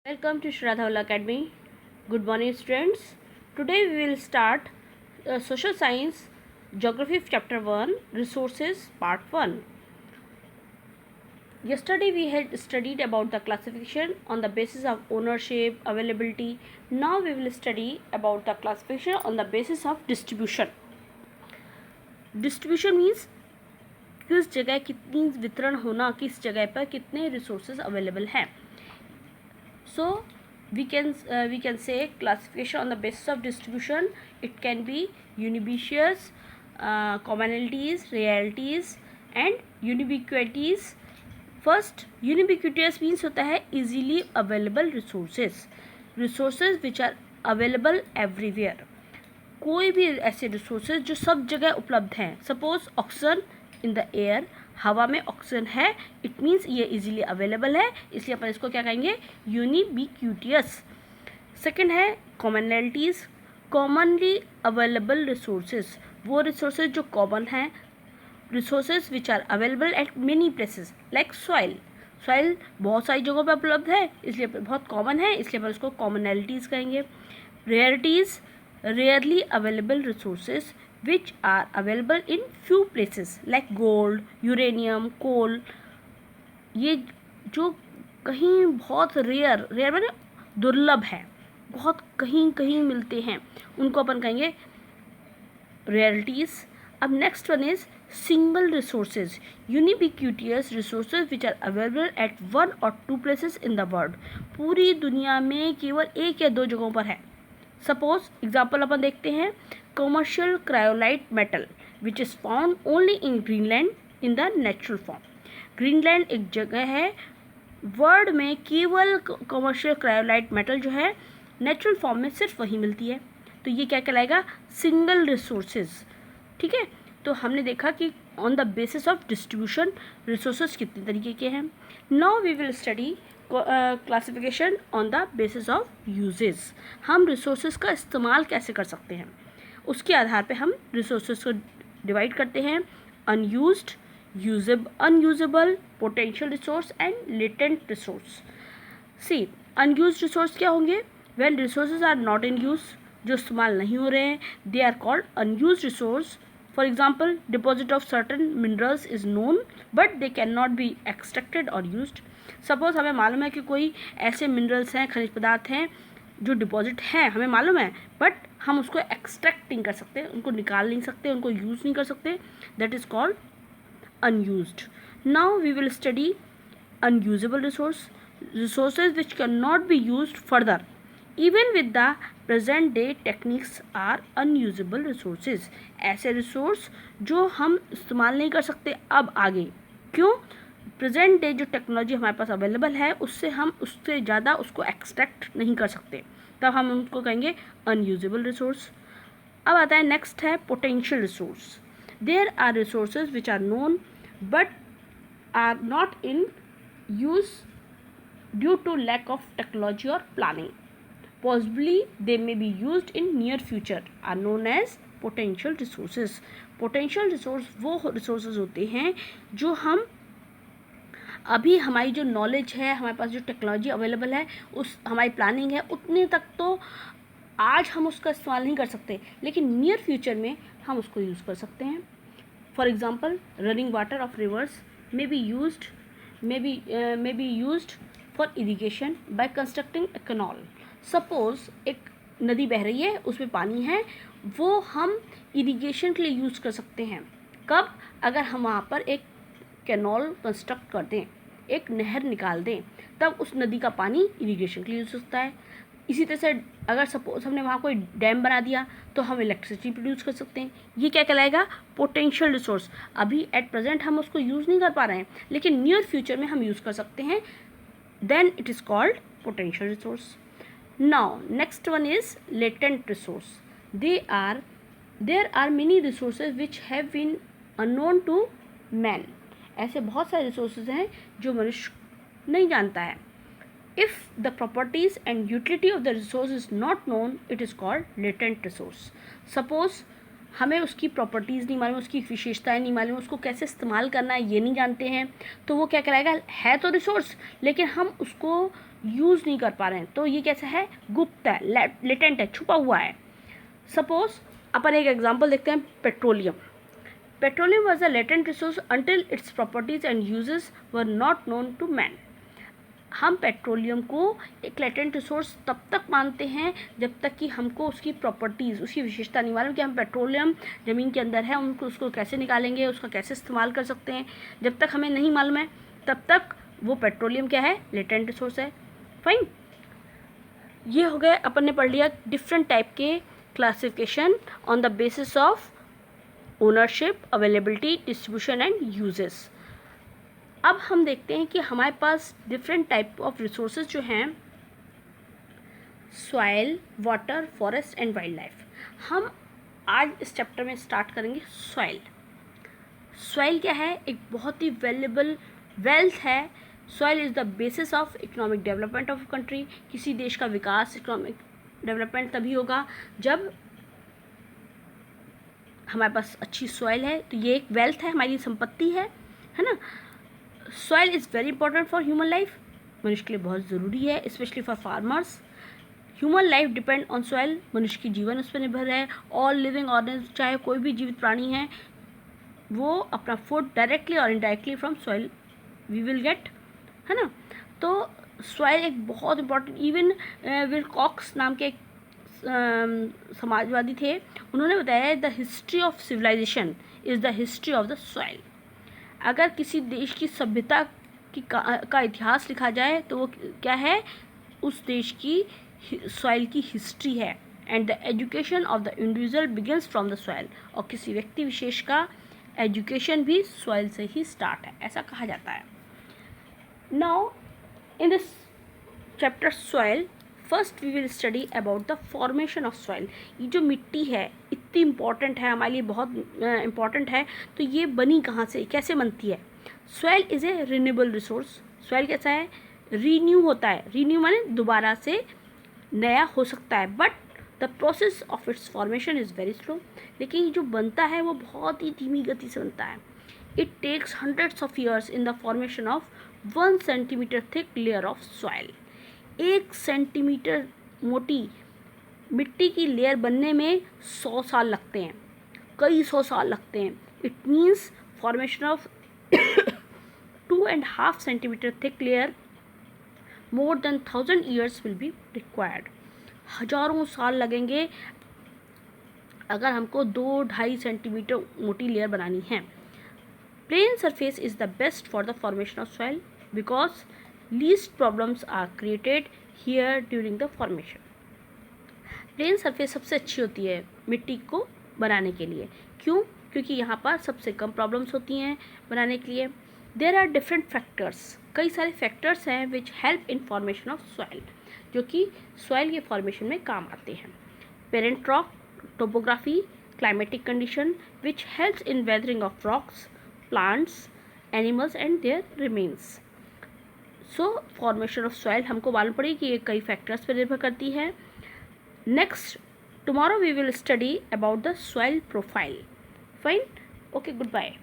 Welcome to Shraddha Academy. Good morning, students. Today we will start Social Science Geography Chapter 1 Resources Part 1. Yesterday we had studied about the classification on the basis of ownership, availability. Now we will study about the classification on the basis of distribution. Distribution means किस जगह कितनी वितरण होना, किस जगह पर कितने resources available हैं. So we can say classification on the basis of distribution. It can be unibiquitous, commonalities, rarities and unibiquities. First, unibiquitous means होता है easily available resources which are available everywhere. कोई भी ऐसे रिसोर्सेज जो सब जगह उपलब्ध हैं. Suppose oxygen in the air, हवा में ऑक्सीजन है, इट मीन्स ये इजीली अवेलेबल है, इसलिए अपन इसको क्या कहेंगे, यूनिबिक्यूटियस. सेकंड है कॉमनलिटीज़, कॉमनली अवेलेबल रिसोर्सेज, वो रिसोर्सेज जो कॉमन हैं. Resources which are available at many places like soil बहुत सारी जगहों पर उपलब्ध है, इसलिए बहुत कॉमन है, इसलिए अपन उसको कॉमनलिटीज़ कहेंगे. रेयरिटीज़, rarely available resources which are available in few places like gold, uranium, coal. ये जो कहीं बहुत रेयर माने दुर्लभ है, बहुत कहीं कहीं मिलते हैं, उनको अपन कहेंगे रेयरिटीज़. अब next one is single resources, ubiquitous resources which are available at one और two places in the world. पूरी दुनिया में केवल एक या दो जगहों पर है. सपोज एग्जाम्पल अपन देखते हैं, commercial cryolite metal which is found only in Greenland in the natural form. Greenland एक जगह है, वर्ल्ड में केवल कमर्शियल क्रायोलाइट मेटल जो है नेचुरल फॉर्म में सिर्फ वही मिलती है. तो ये क्या कहलाएगा, सिंगल रिसोर्सेज. ठीक है, तो हमने देखा कि on the basis of distribution resources कितने तरीके के हैं. Now we will study classification on the basis of uses. हम रिसोर्सेज का इस्तेमाल कैसे कर सकते हैं, उसके आधार पे हम रिसोर्सेज को डिवाइड करते हैं. Unused, unusable, potential resource and latent resource. See, unused resource क्या होंगे, when resources are not in use, जो इस्तेमाल नहीं हो रहे हैं, they are called unused resource. For example, deposit of certain minerals is known but they can not be extracted और used. Suppose हमें मालूम है कि कोई ऐसे मिनरल्स हैं, खनिज पदार्थ हैं जो डिपॉजिट हैं, हमें मालूम है, बट हम उसको एक्सट्रैक्ट नहीं कर सकते, उनको निकाल नहीं सकते, उनको यूज़ नहीं कर सकते. That is called unused. Now we will study unusable resources which can not be used further even with the present day techniques are unusable resources. ऐसे रिसोर्स जो हम इस्तेमाल नहीं कर सकते अब आगे. क्यों? प्रेजेंट डे जो टेक्नोलॉजी हमारे पास अवेलेबल है उससे हम उससे ज़्यादा उसको एक्सट्रैक्ट नहीं कर सकते, तब हम उनको कहेंगे अनयूजेबल रिसोर्स. अब आता है नेक्स्ट है potential resource. There are resources which are known but are not in use due to lack of technology और planning. Possibly they may be used in near future are known as potential resources. Potential resource वो resources होते हैं जो हम अभी हमारी जो knowledge है, हमारे पास जो टेक्नोलॉजी अवेलेबल है, उस हमारी प्लानिंग है, उतने तक तो आज हम उसका इस्तेमाल नहीं कर सकते, लेकिन नियर फ्यूचर में हम उसको यूज़ कर सकते हैं. For example, running water of rivers may be used for irrigation by constructing a canal. Suppose एक नदी बह रही है, उसमें पानी है, वो हम इरिगेशन के लिए यूज़ कर सकते हैं. कब? अगर हम वहाँ पर एक कैनाल कंस्ट्रक्ट कर दें, एक नहर निकाल दें, तब उस नदी का पानी इरिगेशन के लिए यूज़ होता है. इसी तरह से अगर सपोज हमने वहाँ कोई डैम बना दिया तो हम इलेक्ट्रिसिटी प्रोड्यूस कर सकते हैं. ये क्या कहलाएगा, पोटेंशियल रिसोर्स. अभी एट प्रेजेंट हम उसको यूज़ नहीं कर पा रहे हैं, लेकिन नियर फ्यूचर में हम यूज़ कर सकते हैं. Then it is called potential resource. Now next one is latent resource. There are many resources which have been unknown to man. ऐसे बहुत सारे रिसोर्सेज हैं जो मनुष्य नहीं जानता है. If the properties and utility of the resource is not known, it is called latent resource. Suppose हमें उसकी प्रॉपर्टीज़ नहीं मालूम, उसकी विशेषताएं नहीं मालूम, उसको कैसे इस्तेमाल करना है ये नहीं जानते हैं, तो वो क्या कराएगा, है तो रिसोर्स लेकिन हम उसको यूज़ नहीं कर पा रहे हैं, तो ये कैसा है, गुप्त है, लेटेंट है, छुपा हुआ है। सपोज अपन एक एग्जांपल देखते हैं, petroleum. Petroleum was a latent resource until its properties and uses were not known to man. हम पेट्रोलियम को एक लेटेंट रिसोर्स तब तक मानते हैं जब तक कि हमको उसकी प्रॉपर्टीज़, उसकी विशेषता नहीं मालूम कि हम पेट्रोलियम ज़मीन के अंदर है, उसको कैसे निकालेंगे, उसका कैसे इस्तेमाल कर सकते हैं। जब तक हमें नहीं मालूम है तब तक वो पेट्रोलियम क्या है, लेटेंट रिसोर्स है। फाइन, ये हो गए, अपन ने पढ़ लिया डिफरेंट टाइप के classification on the basis of ownership, availability, distribution and uses. अब हम देखते हैं कि हमारे पास डिफरेंट टाइप ऑफ रिसोर्सेज जो हैं, soil, water, forest and wild life. हम आज इस चैप्टर में स्टार्ट करेंगे सॉइल। सॉइल क्या है, एक बहुत ही वैल्यूएबल वेल्थ है। Soil is the basis of economic development of country. किसी देश का विकास, इकोनॉमिक डेवलपमेंट तभी होगा जब हमारे पास अच्छी सॉइल है। तो ये एक वेल्थ है, हमारी संपत्ति है ना। Soil is very important for human life, मनुष्य के लिए बहुत ज़रूरी है, specially for farmers. Human life depend on soil, मनुष्य की जीवन उस पर निर्भर है। ऑल लिविंग ऑर्गेनिज्म, चाहे कोई भी जीवित प्राणी है, वो अपना फूड डायरेक्टली और indirectly from soil we will get, है ना। तो सॉइल एक बहुत इंपॉर्टेंट, इवन विलकॉक्स नाम के एक समाजवादी थे, उन्होंने बताया the history of civilization is the history of the soil. अगर किसी देश की सभ्यता का इतिहास लिखा जाए तो वो क्या है, उस देश की सॉइल की हिस्ट्री है। And the education of the individual begins from the soil, और किसी व्यक्ति विशेष का एजुकेशन भी सॉइल से ही स्टार्ट है, ऐसा कहा जाता है। Now in this chapter soil, first we will study about the formation of soil. ये जो मिट्टी है इतनी इम्पॉर्टेंट है हमारे लिए, बहुत इम्पॉर्टेंट है। तो ये बनी कहाँ से, कैसे बनती है। Soil is a renewable resource. Soil कैसा है, रीन्यू होता है। रीन्यू माने दोबारा से नया हो सकता है, but the process of its formation is very slow. लेकिन जो बनता है वो बहुत ही धीमी गति से बनता है। It takes hundreds of years in the formation of 1 centimetre thick layer of soil. 1 centimetre मोटी मिट्टी की लेयर बनने में 100 साल लगते हैं, कई 100 साल लगते हैं। It means formation of 2.5 centimetre thick layer more than 1000 years will be required. हजारों साल लगेंगे अगर हमको 2-2.5 सेंटीमीटर मोटी लेयर बनानी है। Plain surface is the best for the formation of soil because least problems are created here during the formation. Plain surface सबसे अच्छी होती है मिट्टी को बनाने के लिए। क्यों? क्योंकि यहाँ पर सबसे कम प्रॉब्लम्स होती हैं बनाने के लिए। देयर आर डिफरेंट फैक्टर्स, कई सारे फैक्टर्स हैं which help in formation of soil, जो कि सॉइल के फॉर्मेशन में काम आते हैं। Parent rock, topography, climatic condition which helps in weathering of rocks, plants, animals and their remains. So formation of soil हमको मालूम पड़ी कि ये कई फैक्टर्स पर निर्भर करती है। Next tomorrow we will study about the soil profile. Fine, okay, good bye.